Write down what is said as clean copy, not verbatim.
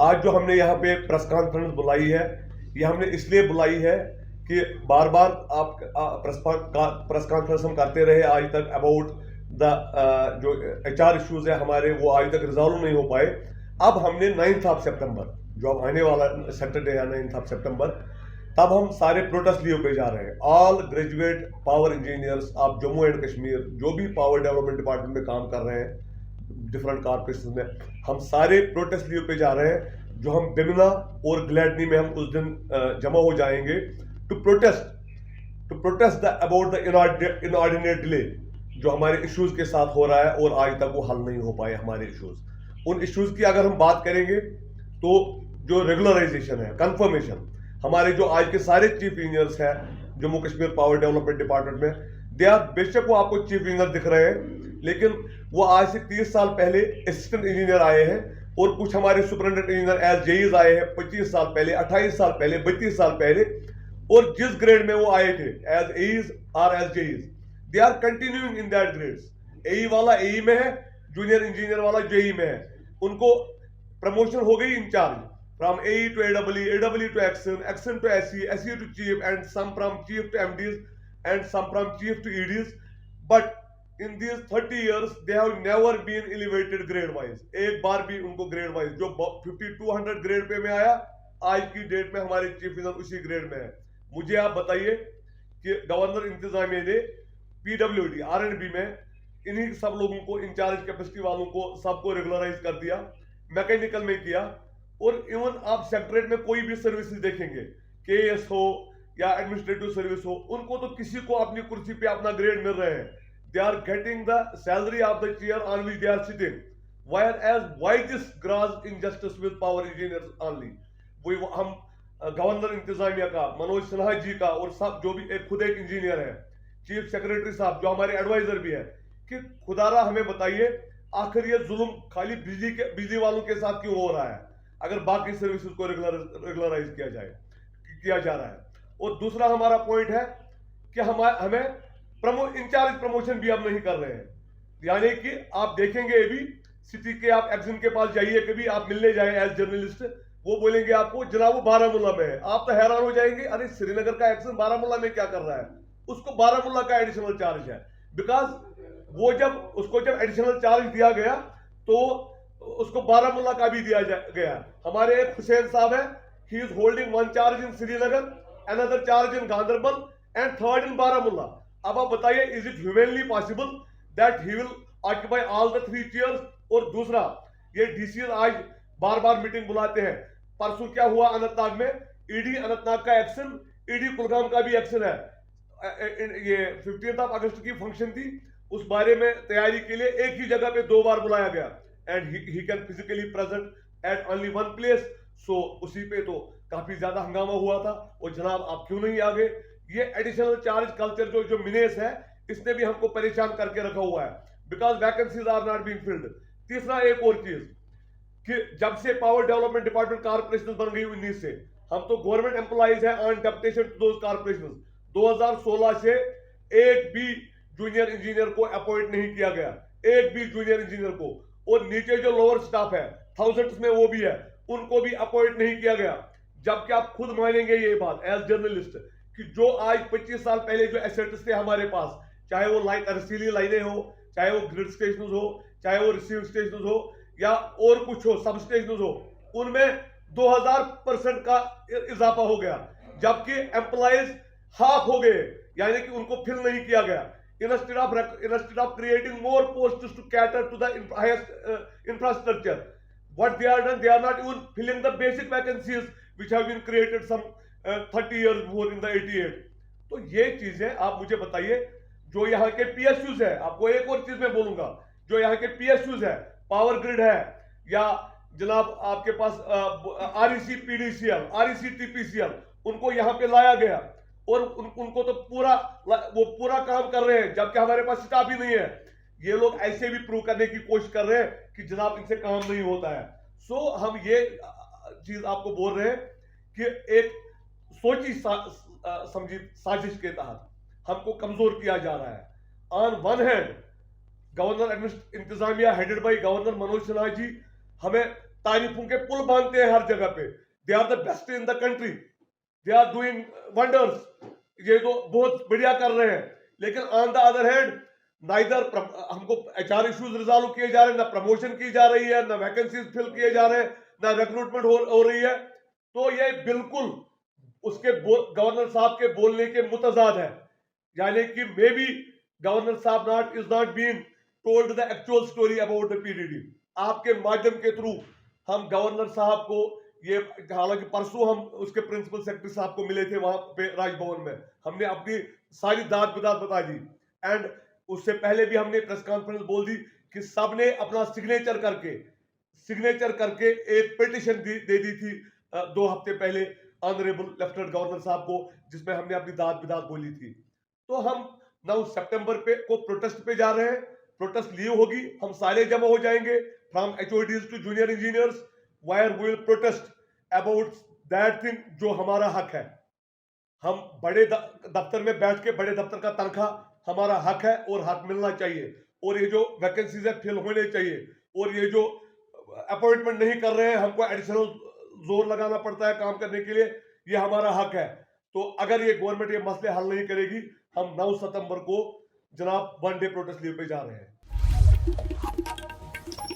आज जो हमने यहाँ पे प्रेस कॉन्फ्रेंस बुलाई है, ये हमने इसलिए बुलाई है कि बार बार आप प्रेस कॉन्फ्रेंस हम करते रहे आज तक अबाउट द जो HR इश्यूज है हमारे, वो आज तक रिजॉल्व नहीं हो पाए। अब हमने 9th ऑफ सितंबर, जो अब आने वाला सैटरडे है 9th ऑफ सितंबर, तब हम सारे प्रोटेस्ट लीव पे जा रहे हैं। All graduate power engineers of Jammu and Kashmir, जो भी पावर डेवलपमेंट डिपार्टमेंट में काम कर रहे हैं डिफरेंट कॉर्पोरेशन में, हम सारे प्रोटेस्ट लीव पे जा रहे हैं। जो हम बिमना और ग्लैडनी में हम उस दिन जमा हो जाएंगे to protest the about the inordinate delay जो हमारे इश्यूज के साथ हो रहा है और आज तक वो हल नहीं हो पाए हमारे इश्यूज। उन इश्यूज की अगर हम बात करेंगे तो जो रेगुलराइजेशन है, कंफर्मेशन, हमारे जो आज के सारे चीफ इंजीनियर्स हैं Jammu Kashmir power development department में, दे आर, बेशक वो आपको चीफ इंजीनियर दिख रहे हैं, लेकिन वो आज से 30 साल पहले असिस्टेंट इंजीनियर आए हैं और कुछ हमारे सुपरिटेंडेंट इंजीनियर एज जेईज आए हैं 25 साल पहले, 28 साल पहले, 32 साल पहले, और जिस ग्रेड में वो आए थे एज एईज और as JEs, they are continuing in that grades. AE वाला एई में है, जूनियर इंजीनियर वाला जेई में है, उनको प्रमोशन हो गई in charge from AE to AEE, AEE to XN, XN to SE, SE to Chief, and some from Chief to MDs, and some from Chief to EDs. But in these 30 years, they have never been elevated grade wise. एक बार भी उनको grade wise, जो 5200 grade pay में आया, आज की date में हमारे चीफ इंजीनियर उसी ग्रेड में है। मुझे आप बताइए कि गवर्नर इंतजामिया ने PWD, R&B में इन्हीं सब लोगों को, इंचार्ज कैपेसिटी वालों को, सबको रेगुलराइज कर दिया, मैकेनिकल में किया, और इवन आप सेक्रेटरीट में कोई भी सर्विसेज देखेंगे, KS हो या एडमिनिस्ट्रेटिव सर्विस हो, उनको तो किसी को अपनी कुर्सी पे अपना ग्रेड मिल रहे हैं। They are getting the salary of the chair on which they are sitting, whereas why this gross injustice with power engineers only. वो हम गवर्नर इंतजामिया का, मनोज सिन्हा जी का, और सब जो भी खुद एक इंजीनियर है, चीफ सेक्रेटरी साहब जो हमारे एडवाइजर भी है, कि खुदारा हमें बताइए आखिर ये जुल्म खाली बिजली वालों के साथ क्यों हो रहा है, अगर बाकी सर्विसेज को रेगुलराइज किया जा रहा है। और दूसरा हमारा पॉइंट है कि हमें इंचार्ज प्रमोशन भी अब नहीं कर रहे हैं। यानी कि आप देखेंगे अभी सिटी के, आप एक्शन के पास जाइए, कभी आप मिलने जाए एज जर्नलिस्ट, वो बोलेंगे आपको जनाब वो बारामूला में है, आप तो हैरान हो जाएंगे, अरे श्रीनगर का एक्शन बारामूला में क्या कर रहा है, उसको बारामूला का एडिशनल चार्ज है। बिकॉज वो उसको जब एडिशनल चार्ज दिया गया तो उसको बारामूला का भी दिया गया। हमारे एक हुसैन साहब है, he is holding one charge in Srinagar, another charge in Ganderbal and third in Baramulla. अब आप बताइए, is it humanly possible that he will occupy all the 3 chairs? और दूसरा, ये डीसी आज बार बार मीटिंग बुलाते हैं। परसों क्या हुआ अनंतनाग में, ईडी अनंतनाग का एक्शन, ईडी कुलगाम का भी एक्शन है। ये 15 अगस्त की फंक्शन थी, उस बारे में तैयारी के लिए एक ही जगह पे 2 बार बुलाया गया, and he can physically present at only one place, so उसी पे तो काफी ज्यादा हंगामा हुआ था। और जनाब आप क्यों नहीं आ गए? ये एडिशनल चार्ज कल्चर जो मिनेस है, इसने भी हमको परेशान करके रखा हुआ है, because vacancies are not being filled. तीसरा एक और चीज कि जब से पावर डेवलपमेंट डिपार्टमेंट कॉर्पोरेशन बन गई 19 से, हम तो गवर्नमेंट एम्प्लॉइज हैं on deputation to those corporation. 2016 से एक भी जूनियर इंजीनियर को अपॉइंट नहीं किया गया, एक भी जूनियर इंजीनियर को। और नीचे जो लोअर स्टाफ है, थाउजेंड्स में वो भी है, उनको भी अपॉइंट नहीं किया गया। जबकि आप खुद मानेंगे ये बात एज जर्नलिस्ट कि जो आज 25 साल पहले जो एसेट्स थे हमारे पास, चाहे वो रसीली लाइनें हो, चाहे वो ग्रिड स्टेशन हो, चाहे वो रिसीव स्टेशन हो, या और कुछ हो, सब स्टेशन हो, उनमें 2000% का इजाफा हो गया, जबकि एम्प्लॉइज हाफ हो गए, यानी कि उनको फिल नहीं किया गया। Instead of creating more posts to cater to the highest infrastructure, what they are done, they are not even filling the basic vacancies which have been created some 30 years before in the 88. तो ये चीजें आप मुझे बताइए। जो यहाँ के PSUs है, आपको एक और चीज मैं बोलूंगा, जो यहाँ के PSUs है, पावर ग्रिड है, या जनाब आपके पास REC PDCL, REC TPCL, उनको यहाँ पे लाया गया और उनको तो पूरा काम कर रहे हैं, जबकि हमारे पास स्टाफ ही नहीं है। ये लोग ऐसे भी प्रूव करने की कोशिश कर रहे हैं कि जनाब इनसे काम नहीं होता है। सो हम ये चीज आपको बोल रहे हैं कि एक सोची समझी साजिश के तहत हमको कमजोर किया जा रहा है। ऑन वन हैंड गवर्नर इंतजामिया headed by governor Manoj Sinha ji हमें तारीफों के पुल बांधते हैं हर जगह पे। They are the best in the country, they are doing wonders, ये तो बहुत बढ़िया कर रहे हैं। लेकिन on the other hand neither हमको एचआर इश्यूज रिजॉल्व किए जा रहे हैं, ना प्रमोशन की जा रही है, ना वैकेंसीज फिल किए जा रहे हैं, ना रिक्रूटमेंट हो रही है। तो ये बिल्कुल उसके गवर्नर साहब के बोलने के मुतजाद है, यानी कि मे बी गवर्नर साहब is not being told the actual story about the PDD. आपके माध्यम के थ्रू हम गवर्नर साहब को ये, हालांकि परसों हम उसके प्रिंसिपल सेक्रेटरी साहब को मिले थे वहां पे राजभवन में, हमने अपनी सारी दाद बिदात बता दी। एंड उससे पहले भी हमने प्रेस कॉन्फ्रेंस बोल दी कि सबने अपना सिग्नेचर करके एक पिटिशन दे दी थी 2 हफ्ते पहले ऑनरेबल लेफ्टिनेंट गवर्नर साहब को, जिसमें हमने अपनी दाद बिदात बोली थी। तो हम 9 सितंबर को प्रोटेस्ट पे जा रहे हैं। प्रोटेस्ट लिए होगी, हम सारे जमा हो जाएंगे from HODs to junior engineers, where we will protest about that thing जो हमारा हक है। हम बड़े दफ्तर में बैठ के, बड़े दफ्तर का तनख्वाह हमारा हक है और हक मिलना चाहिए, और ये जो वैकेंसीज है फिल होने चाहिए, और ये जो अपॉइंटमेंट नहीं कर रहे हैं, हमको एडिशनल जोर लगाना पड़ता है काम करने के लिए, ये हमारा हक है। तो अगर ये गवर्नमेंट ये मसले हल नहीं करेगी, हम 9 सितंबर को जनाब 1 डे प्रोटेस्ट लीव पे जा रहे हैं।